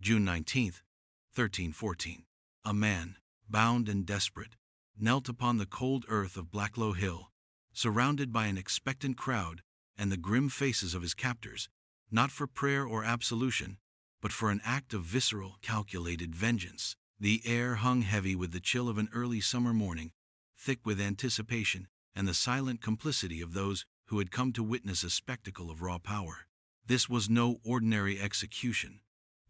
June 19, 1314. A man, bound and desperate, knelt upon the cold earth of Blacklow Hill, surrounded by an expectant crowd and the grim faces of his captors, not for prayer or absolution, but for an act of visceral, calculated vengeance. The air hung heavy with the chill of an early summer morning, thick with anticipation and the silent complicity of those who had come to witness a spectacle of raw power. This was no ordinary execution.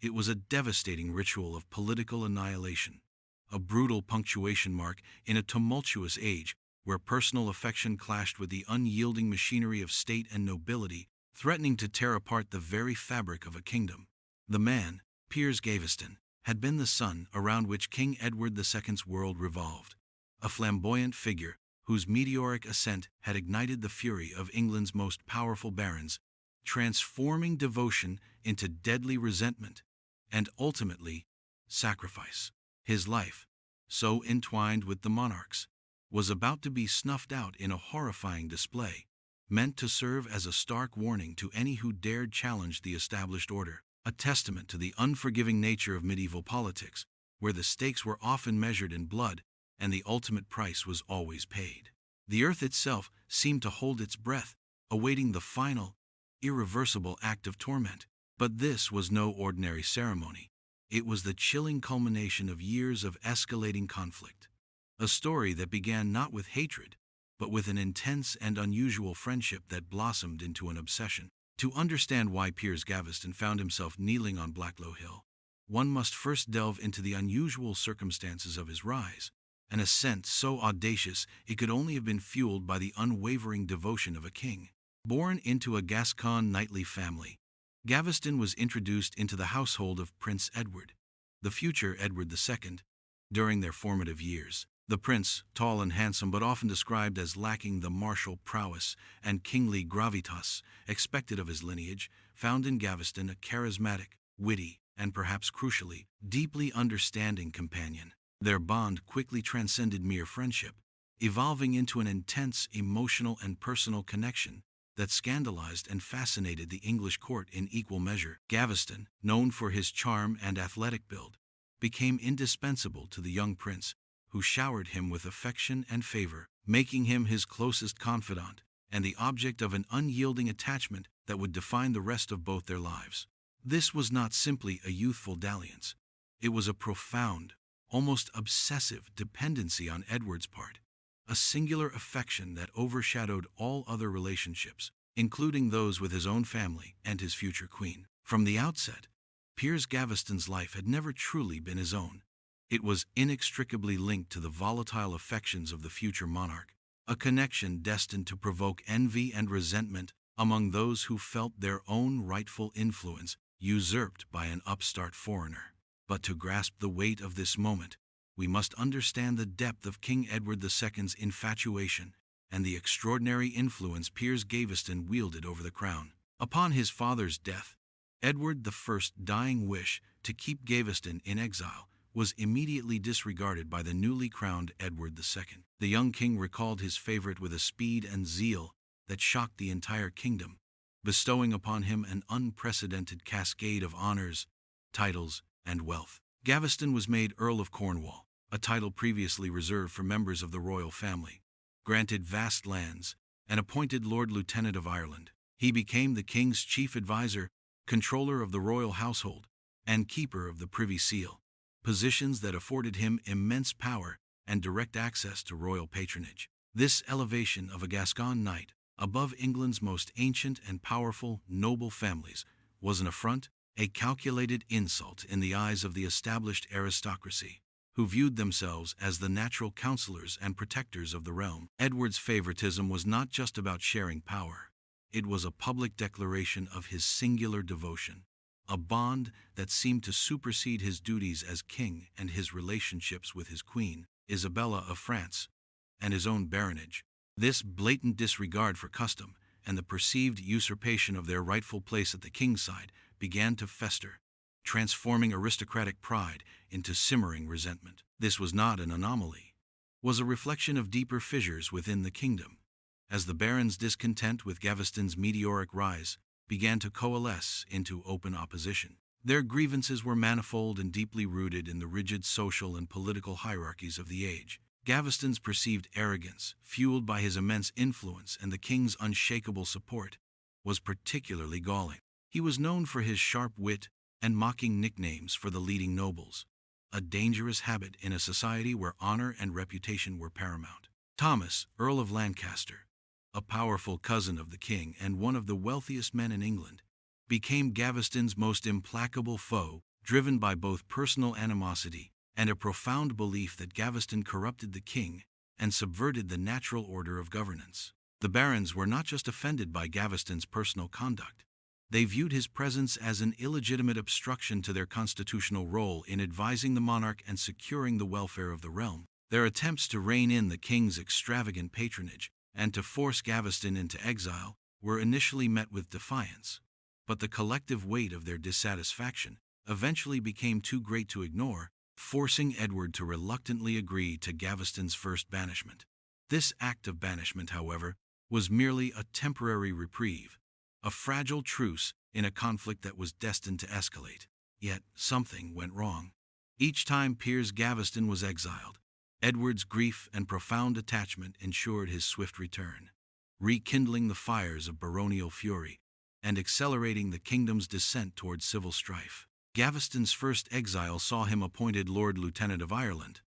It was a devastating ritual of political annihilation, a brutal punctuation mark in a tumultuous age where personal affection clashed with the unyielding machinery of state and nobility, threatening to tear apart the very fabric of a kingdom. The man, Piers Gaveston, had been the sun around which King Edward II's world revolved, a flamboyant figure whose meteoric ascent had ignited the fury of England's most powerful barons, transforming devotion into deadly resentment and ultimately sacrifice. His life, so entwined with the monarch's, was about to be snuffed out in a horrifying display, meant to serve as a stark warning to any who dared challenge the established order, a testament to the unforgiving nature of medieval politics, where the stakes were often measured in blood and the ultimate price was always paid. The earth itself seemed to hold its breath, awaiting the final, irreversible act of torment. But this was no ordinary ceremony. It was the chilling culmination of years of escalating conflict. A story that began not with hatred, but with an intense and unusual friendship that blossomed into an obsession. To understand why Piers Gaveston found himself kneeling on Blacklow Hill, one must first delve into the unusual circumstances of his rise, an ascent so audacious it could only have been fueled by the unwavering devotion of a king. Born into a Gascon knightly family, Gaveston was introduced into the household of Prince Edward, the future Edward II, during their formative years. The prince, tall and handsome but often described as lacking the martial prowess and kingly gravitas expected of his lineage, found in Gaveston a charismatic, witty, and perhaps crucially, deeply understanding companion. Their bond quickly transcended mere friendship, evolving into an intense emotional and personal connection that scandalized and fascinated the English court in equal measure. Gaveston, known for his charm and athletic build, became indispensable to the young prince, who showered him with affection and favor, making him his closest confidant and the object of an unyielding attachment that would define the rest of both their lives. This was not simply a youthful dalliance. It was a profound, almost obsessive dependency on Edward's part, a singular affection that overshadowed all other relationships, including those with his own family and his future queen. From the outset, Piers Gaveston's life had never truly been his own. It was inextricably linked to the volatile affections of the future monarch, a connection destined to provoke envy and resentment among those who felt their own rightful influence usurped by an upstart foreigner. But to grasp the weight of this moment, we must understand the depth of King Edward II's infatuation and the extraordinary influence Piers Gaveston wielded over the crown. Upon his father's death, Edward I's dying wish to keep Gaveston in exile was immediately disregarded by the newly crowned Edward II. The young king recalled his favorite with a speed and zeal that shocked the entire kingdom, bestowing upon him an unprecedented cascade of honors, titles, and wealth. Gaveston was made Earl of Cornwall, a title previously reserved for members of the royal family, granted vast lands, and appointed Lord Lieutenant of Ireland. He became the king's chief advisor, controller of the royal household, and keeper of the Privy Seal, positions that afforded him immense power and direct access to royal patronage. This elevation of a Gascon knight above England's most ancient and powerful noble families was an affront, a calculated insult in the eyes of the established aristocracy, who viewed themselves as the natural counselors and protectors of the realm. Edward's favoritism was not just about sharing power. It was a public declaration of his singular devotion, a bond that seemed to supersede his duties as king and his relationships with his queen, Isabella of France, and his own baronage. This blatant disregard for custom and the perceived usurpation of their rightful place at the king's side began to fester, transforming aristocratic pride into simmering resentment. This was not an anomaly, was a reflection of deeper fissures within the kingdom, as the barons' discontent with Gaveston's meteoric rise began to coalesce into open opposition. Their grievances were manifold and deeply rooted in the rigid social and political hierarchies of the age. Gaveston's perceived arrogance, fueled by his immense influence and the king's unshakable support, was particularly galling. He was known for his sharp wit and mocking nicknames for the leading nobles, a dangerous habit in a society where honor and reputation were paramount. Thomas, Earl of Lancaster, a powerful cousin of the king and one of the wealthiest men in England, became Gaveston's most implacable foe, driven by both personal animosity and a profound belief that Gaveston corrupted the king and subverted the natural order of governance. The barons were not just offended by Gaveston's personal conduct. They viewed his presence as an illegitimate obstruction to their constitutional role in advising the monarch and securing the welfare of the realm. Their attempts to rein in the king's extravagant patronage and to force Gaveston into exile were initially met with defiance, but the collective weight of their dissatisfaction eventually became too great to ignore, forcing Edward to reluctantly agree to Gaveston's first banishment. This act of banishment, however, was merely a temporary reprieve, a fragile truce in a conflict that was destined to escalate. Yet something went wrong. Each time Piers Gaveston was exiled, Edward's grief and profound attachment ensured his swift return, rekindling the fires of baronial fury and accelerating the kingdom's descent toward civil strife. Gaveston's first exile saw him appointed Lord Lieutenant of Ireland,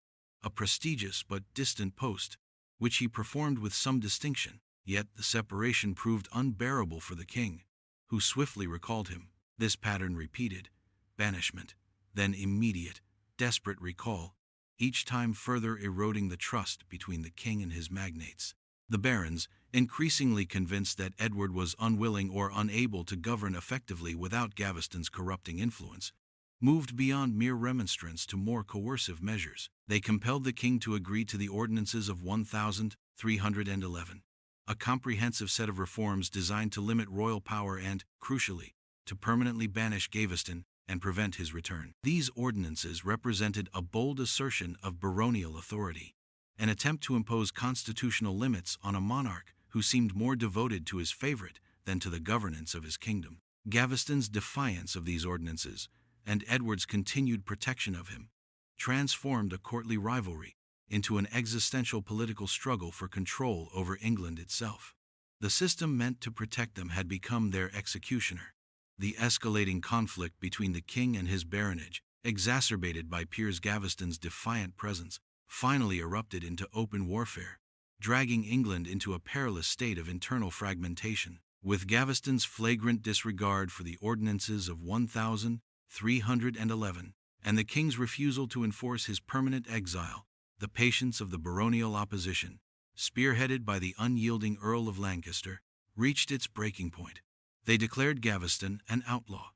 a prestigious but distant post, which he performed with some distinction. Yet the separation proved unbearable for the king, who swiftly recalled him. This pattern repeated: banishment, then immediate, desperate recall, each time further eroding the trust between the king and his magnates. The barons, increasingly convinced that Edward was unwilling or unable to govern effectively without Gaveston's corrupting influence, moved beyond mere remonstrance to more coercive measures. They compelled the king to agree to the ordinances of 1311, a comprehensive set of reforms designed to limit royal power and, crucially, to permanently banish Gaveston and prevent his return. These ordinances represented a bold assertion of baronial authority, an attempt to impose constitutional limits on a monarch who seemed more devoted to his favorite than to the governance of his kingdom. Gaveston's defiance of these ordinances, and Edward's continued protection of him, transformed a courtly rivalry into an existential political struggle for control over England itself. The system meant to protect them had become their executioner. The escalating conflict between the king and his baronage, exacerbated by Piers Gaveston's defiant presence, finally erupted into open warfare, dragging England into a perilous state of internal fragmentation. With Gaveston's flagrant disregard for the ordinances of 1311 and the king's refusal to enforce his permanent exile, the patience of the baronial opposition, spearheaded by the unyielding Earl of Lancaster, reached its breaking point. They declared Gaveston an outlaw,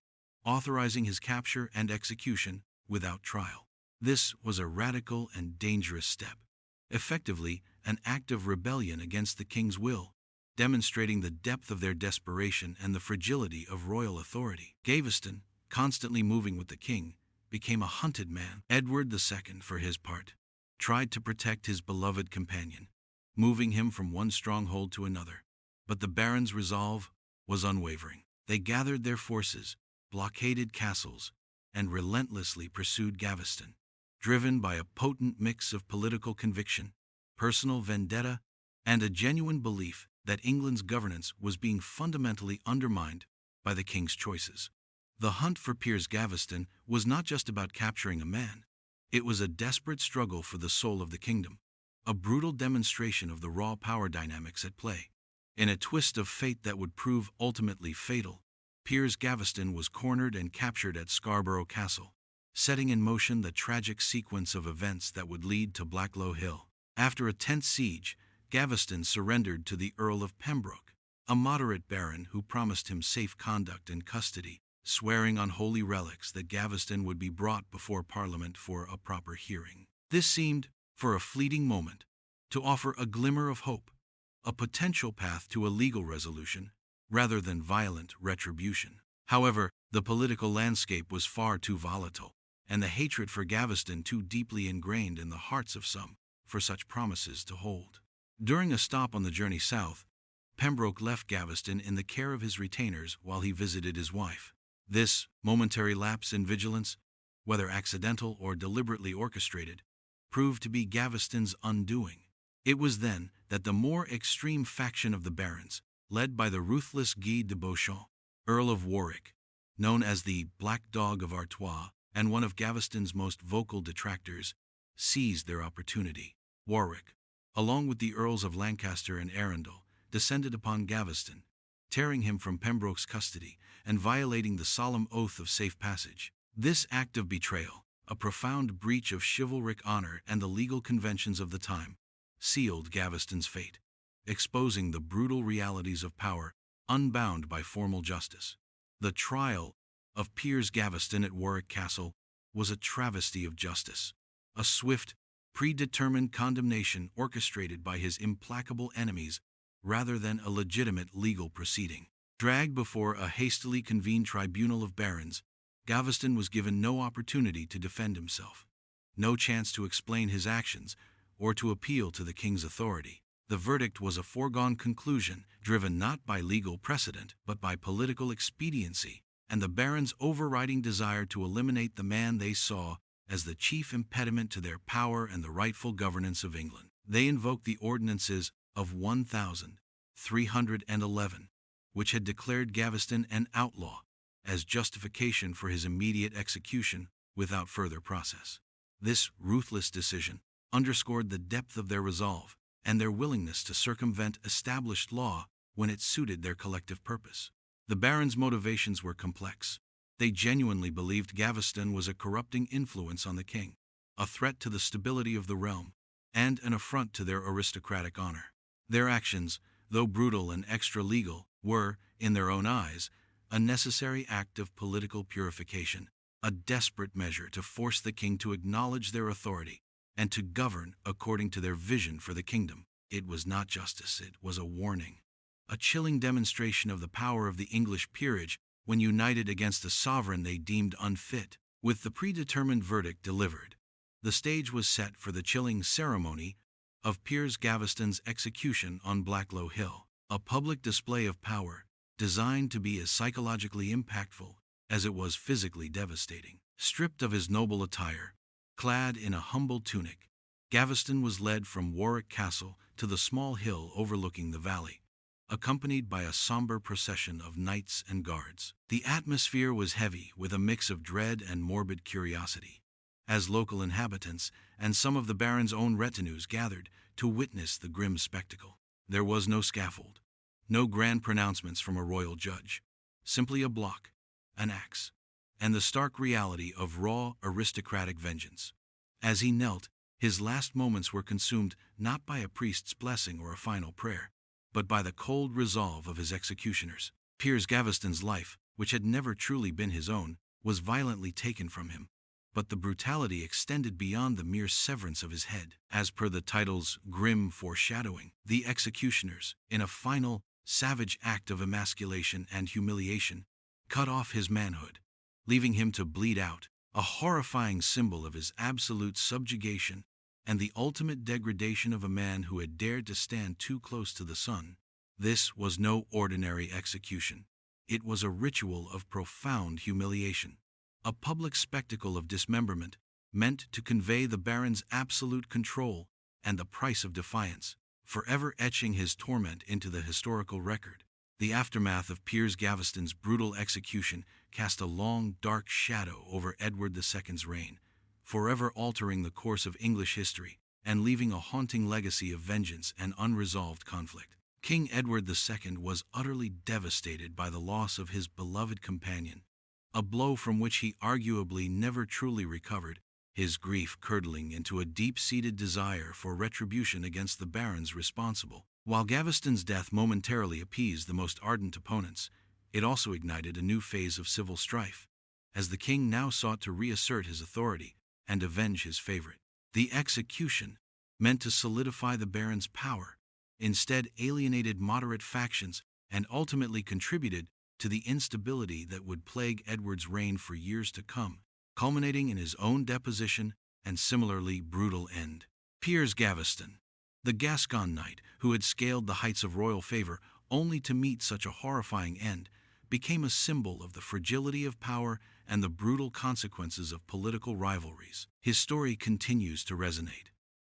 authorizing his capture and execution without trial. This was a radical and dangerous step, effectively an act of rebellion against the king's will, demonstrating the depth of their desperation and the fragility of royal authority. Gaveston, constantly moving with the king, became a hunted man. Edward II, for his part, tried to protect his beloved companion, moving him from one stronghold to another. But the barons' resolve was unwavering. They gathered their forces, blockaded castles, and relentlessly pursued Gaveston, driven by a potent mix of political conviction, personal vendetta, and a genuine belief that England's governance was being fundamentally undermined by the king's choices. The hunt for Piers Gaveston was not just about capturing a man. It was a desperate struggle for the soul of the kingdom, a brutal demonstration of the raw power dynamics at play. In a twist of fate that would prove ultimately fatal, Piers Gaveston was cornered and captured at Scarborough Castle, setting in motion the tragic sequence of events that would lead to Blacklow Hill. After a tense siege, Gaveston surrendered to the Earl of Pembroke, a moderate baron who promised him safe conduct and custody, swearing on holy relics that Gaveston would be brought before Parliament for a proper hearing. This seemed, for a fleeting moment, to offer a glimmer of hope, a potential path to a legal resolution, rather than violent retribution. However, the political landscape was far too volatile, and the hatred for Gaveston too deeply ingrained in the hearts of some, for such promises to hold. During a stop on the journey south, Pembroke left Gaveston in the care of his retainers while he visited his wife. This momentary lapse in vigilance, whether accidental or deliberately orchestrated, proved to be Gaveston's undoing. It was then that the more extreme faction of the barons, led by the ruthless Guy de Beauchamp, Earl of Warwick, known as the Black Dog of Artois, and one of Gaveston's most vocal detractors, seized their opportunity. Warwick, along with the Earls of Lancaster and Arundel, descended upon Gaveston, tearing him from Pembroke's custody and violating the solemn oath of safe passage. This act of betrayal, a profound breach of chivalric honor and the legal conventions of the time, sealed Gaveston's fate, exposing the brutal realities of power unbound by formal justice. The trial of Piers Gaveston at Warwick Castle was a travesty of justice, a swift, predetermined condemnation orchestrated by his implacable enemies rather than a legitimate legal proceeding. Dragged before a hastily convened tribunal of barons, Gaveston was given no opportunity to defend himself, no chance to explain his actions, or to appeal to the king's authority. The verdict was a foregone conclusion, driven not by legal precedent but by political expediency, and the barons' overriding desire to eliminate the man they saw as the chief impediment to their power and the rightful governance of England. They invoked the ordinances of 1311, which had declared Gaveston an outlaw, as justification for his immediate execution without further process. This ruthless decision underscored the depth of their resolve and their willingness to circumvent established law when it suited their collective purpose. The barons' motivations were complex. They genuinely believed Gaveston was a corrupting influence on the king, a threat to the stability of the realm, and an affront to their aristocratic honor. Their actions, though brutal and extra-legal, were, in their own eyes, a necessary act of political purification, a desperate measure to force the king to acknowledge their authority and to govern according to their vision for the kingdom. It was not justice, it was a warning, a chilling demonstration of the power of the English peerage when united against a sovereign they deemed unfit. With the predetermined verdict delivered, the stage was set for the chilling ceremony of Piers Gaveston's execution on Blacklow Hill, a public display of power designed to be as psychologically impactful as it was physically devastating. Stripped of his noble attire, clad in a humble tunic, Gaveston was led from Warwick Castle to the small hill overlooking the valley, accompanied by a somber procession of knights and guards. The atmosphere was heavy with a mix of dread and morbid curiosity, as local inhabitants and some of the barons' own retinues gathered to witness the grim spectacle. There was no scaffold, no grand pronouncements from a royal judge, simply a block, an axe, and the stark reality of raw aristocratic vengeance. As he knelt, his last moments were consumed not by a priest's blessing or a final prayer, but by the cold resolve of his executioners. Piers Gaveston's life, which had never truly been his own, was violently taken from him, but the brutality extended beyond the mere severance of his head. As per the title's grim foreshadowing, the executioners, in a final, savage act of emasculation and humiliation, cut off his manhood, leaving him to bleed out, a horrifying symbol of his absolute subjugation and the ultimate degradation of a man who had dared to stand too close to the sun. This was no ordinary execution. It was a ritual of profound humiliation, a public spectacle of dismemberment meant to convey the baron's absolute control and the price of defiance, forever etching his torment into the historical record. The aftermath of Piers Gaveston's brutal execution cast a long, dark shadow over Edward II's reign, forever altering the course of English history and leaving a haunting legacy of vengeance and unresolved conflict. King Edward II was utterly devastated by the loss of his beloved companion, a blow from which he arguably never truly recovered, his grief curdling into a deep-seated desire for retribution against the barons responsible. While Gaveston's death momentarily appeased the most ardent opponents, it also ignited a new phase of civil strife, as the king now sought to reassert his authority and avenge his favorite. The execution, meant to solidify the baron's power, instead alienated moderate factions and ultimately contributed to the instability that would plague Edward's reign for years to come, culminating in his own deposition and similarly brutal end. Piers Gaveston, the Gascon knight who had scaled the heights of royal favor only to meet such a horrifying end, became a symbol of the fragility of power and the brutal consequences of political rivalries. His story continues to resonate,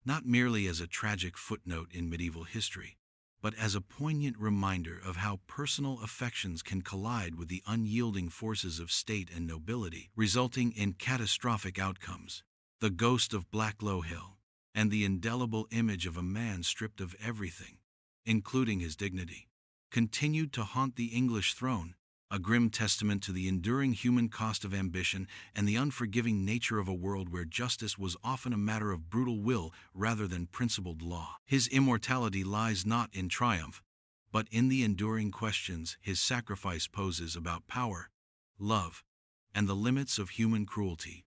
not merely as a tragic footnote in medieval history, but as a poignant reminder of how personal affections can collide with the unyielding forces of state and nobility, resulting in catastrophic outcomes. The ghost of Blacklow Hill, and the indelible image of a man stripped of everything, including his dignity, continued to haunt the English throne, a grim testament to the enduring human cost of ambition and the unforgiving nature of a world where justice was often a matter of brutal will rather than principled law. His immortality lies not in triumph, but in the enduring questions his sacrifice poses about power, love, and the limits of human cruelty.